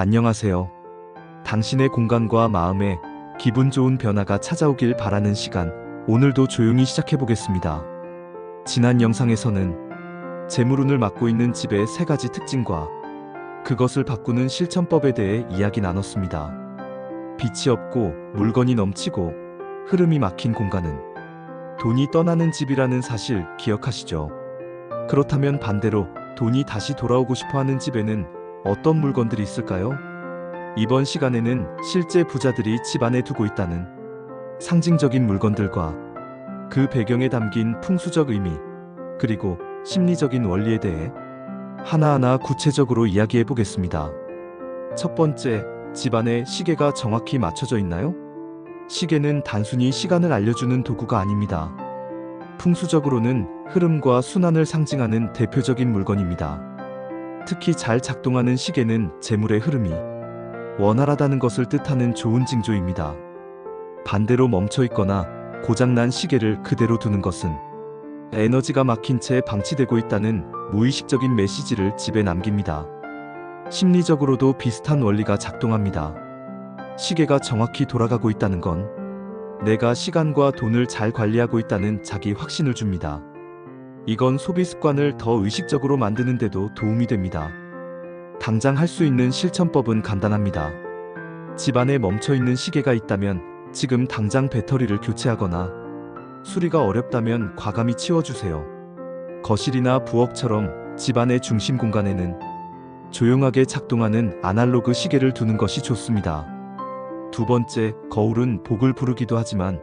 안녕하세요. 당신의 공간과 마음에 기분 좋은 변화가 찾아오길 바라는 시간, 오늘도 조용히 시작해보겠습니다. 지난 영상에서는 재물운을 맡고 있는 집의 3가지 특징과 그것을 바꾸는 실천법에 대해 이야기 나눴습니다. 빛이 없고 물건이 넘치고 흐름이 막힌 공간은 돈이 떠나는 집이라는 사실 기억하시죠? 그렇다면 반대로 돈이 다시 돌아오고 싶어하는 집에는 어떤 물건들이 있을까요? 이번 시간에는 실제 부자들이 집 안에 두고 있다는 상징적인 물건들과 그 배경에 담긴 풍수적 의미, 그리고 심리적인 원리에 대해 하나하나 구체적으로 이야기해 보겠습니다. 첫 번째, 집 안에 시계가 정확히 맞춰져 있나요? 시계는 단순히 시간을 알려주는 도구가 아닙니다. 풍수적으로는 흐름과 순환을 상징하는 대표적인 물건입니다. 특히 잘 작동하는 시계는 재물의 흐름이 원활하다는 것을 뜻하는 좋은 징조입니다. 반대로 멈춰 있거나 고장난 시계를 그대로 두는 것은 에너지가 막힌 채 방치되고 있다는 무의식적인 메시지를 집에 남깁니다. 심리적으로도 비슷한 원리가 작동합니다. 시계가 정확히 돌아가고 있다는 건 내가 시간과 돈을 잘 관리하고 있다는 자기 확신을 줍니다. 이건 소비 습관을 더 의식적으로 만드는 데도 도움이 됩니다. 당장 할 수 있는 실천법은 간단합니다. 집 안에 멈춰 있는 시계가 있다면 지금 당장 배터리를 교체하거나 수리가 어렵다면 과감히 치워주세요. 거실이나 부엌처럼 집 안의 중심 공간에는 조용하게 작동하는 아날로그 시계를 두는 것이 좋습니다. 두 번째, 거울은 복을 부르기도 하지만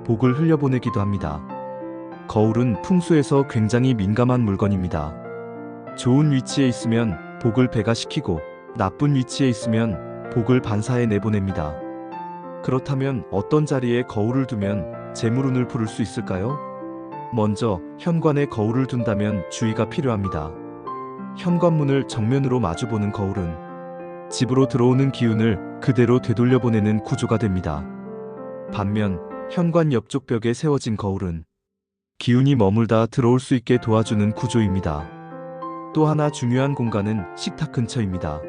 복을 흘려보내기도 합니다. 거울은 풍수에서 굉장히 민감한 물건입니다. 좋은 위치에 있으면 복을 배가시키고 나쁜 위치에 있으면 복을 반사해 내보냅니다. 그렇다면 어떤 자리에 거울을 두면 재물운을 부를 수 있을까요? 먼저 현관에 거울을 둔다면 주의가 필요합니다. 현관문을 정면으로 마주보는 거울은 집으로 들어오는 기운을 그대로 되돌려보내는 구조가 됩니다. 반면 현관 옆쪽 벽에 세워진 거울은 기운이 머물다 들어올 수 있게 도와주는 구조입니다. 또 하나 중요한 공간은 식탁 근처입니다.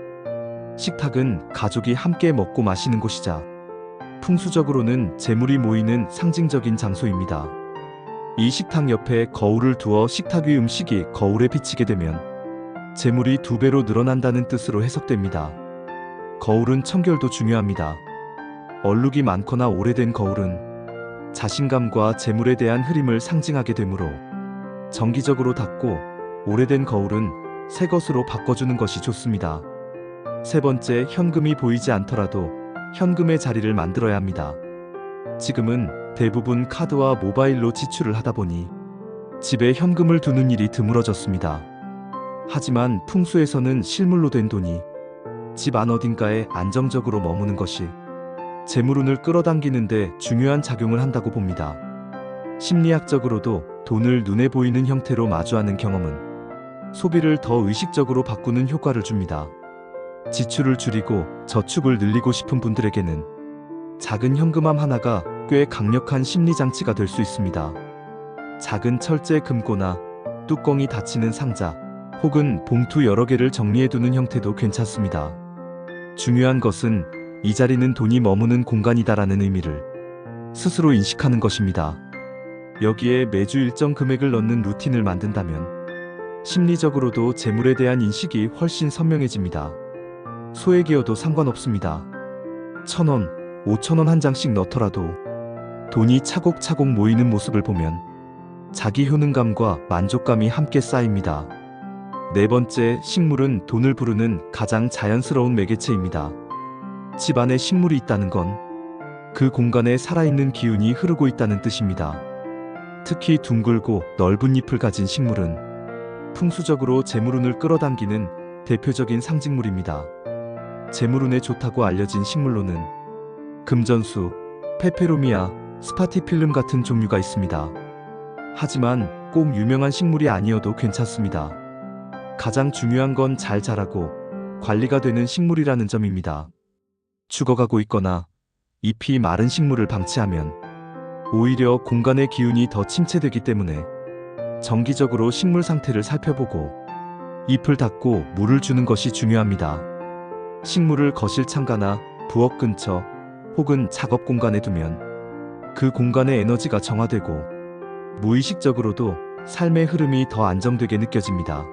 식탁은 가족이 함께 먹고 마시는 곳이자 풍수적으로는 재물이 모이는 상징적인 장소입니다. 이 식탁 옆에 거울을 두어 식탁 위 음식이 거울에 비치게 되면 재물이 2배로 늘어난다는 뜻으로 해석됩니다. 거울은 청결도 중요합니다. 얼룩이 많거나 오래된 거울은 자신감과 재물에 대한 흐림을 상징하게 되므로 정기적으로 닦고 오래된 거울은 새 것으로 바꿔주는 것이 좋습니다. 세 번째, 현금이 보이지 않더라도 현금의 자리를 만들어야 합니다. 지금은 대부분 카드와 모바일로 지출을 하다 보니 집에 현금을 두는 일이 드물어졌습니다. 하지만 풍수에서는 실물로 된 돈이 집 안 어딘가에 안정적으로 머무는 것이 재물운을 끌어당기는데 중요한 작용을 한다고 봅니다. 심리학적으로도 돈을 눈에 보이는 형태로 마주하는 경험은 소비를 더 의식적으로 바꾸는 효과를 줍니다. 지출을 줄이고 저축을 늘리고 싶은 분들에게는 작은 현금함 하나가 꽤 강력한 심리장치가 될 수 있습니다. 작은 철제 금고나 뚜껑이 닫히는 상자, 혹은 봉투 여러 개를 정리해두는 형태도 괜찮습니다. 중요한 것은 이 자리는 돈이 머무는 공간이다라는 의미를 스스로 인식하는 것입니다. 여기에 매주 일정 금액을 넣는 루틴을 만든다면 심리적으로도 재물에 대한 인식이 훨씬 선명해집니다. 소액이어도 상관없습니다. 1,000원, 5,000원 한 장씩 넣더라도 돈이 차곡차곡 모이는 모습을 보면 자기 효능감과 만족감이 함께 쌓입니다. 네 번째, 식물은 돈을 부르는 가장 자연스러운 매개체입니다. 집 안에 식물이 있다는 건 그 공간에 살아있는 기운이 흐르고 있다는 뜻입니다. 특히 둥글고 넓은 잎을 가진 식물은 풍수적으로 재물운을 끌어당기는 대표적인 상징물입니다. 재물운에 좋다고 알려진 식물로는 금전수, 페페로미아, 스파티필름 같은 종류가 있습니다. 하지만 꼭 유명한 식물이 아니어도 괜찮습니다. 가장 중요한 건 잘 자라고 관리가 되는 식물이라는 점입니다. 죽어가고 있거나 잎이 마른 식물을 방치하면 오히려 공간의 기운이 더 침체되기 때문에 정기적으로 식물 상태를 살펴보고 잎을 닦고 물을 주는 것이 중요합니다. 식물을 거실 창가나 부엌 근처 혹은 작업 공간에 두면 그 공간의 에너지가 정화되고 무의식적으로도 삶의 흐름이 더 안정되게 느껴집니다.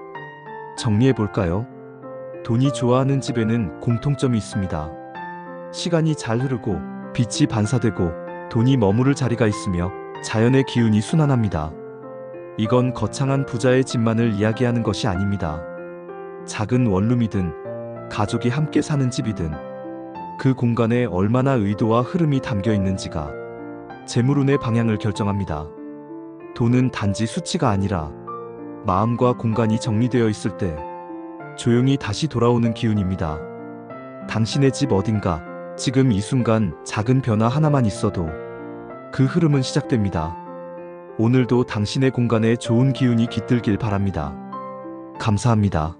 정리해 볼까요? 돈이 좋아하는 집에는 공통점이 있습니다. 시간이 잘 흐르고 빛이 반사되고 돈이 머무를 자리가 있으며 자연의 기운이 순환합니다. 이건 거창한 부자의 집만을 이야기하는 것이 아닙니다. 작은 원룸이든 가족이 함께 사는 집이든 그 공간에 얼마나 의도와 흐름이 담겨 있는지가 재물운의 방향을 결정합니다. 돈은 단지 수치가 아니라 마음과 공간이 정리되어 있을 때 조용히 다시 돌아오는 기운입니다. 당신의 집 어딘가 지금 이 순간 작은 변화 하나만 있어도 그 흐름은 시작됩니다. 오늘도 당신의 공간에 좋은 기운이 깃들길 바랍니다. 감사합니다.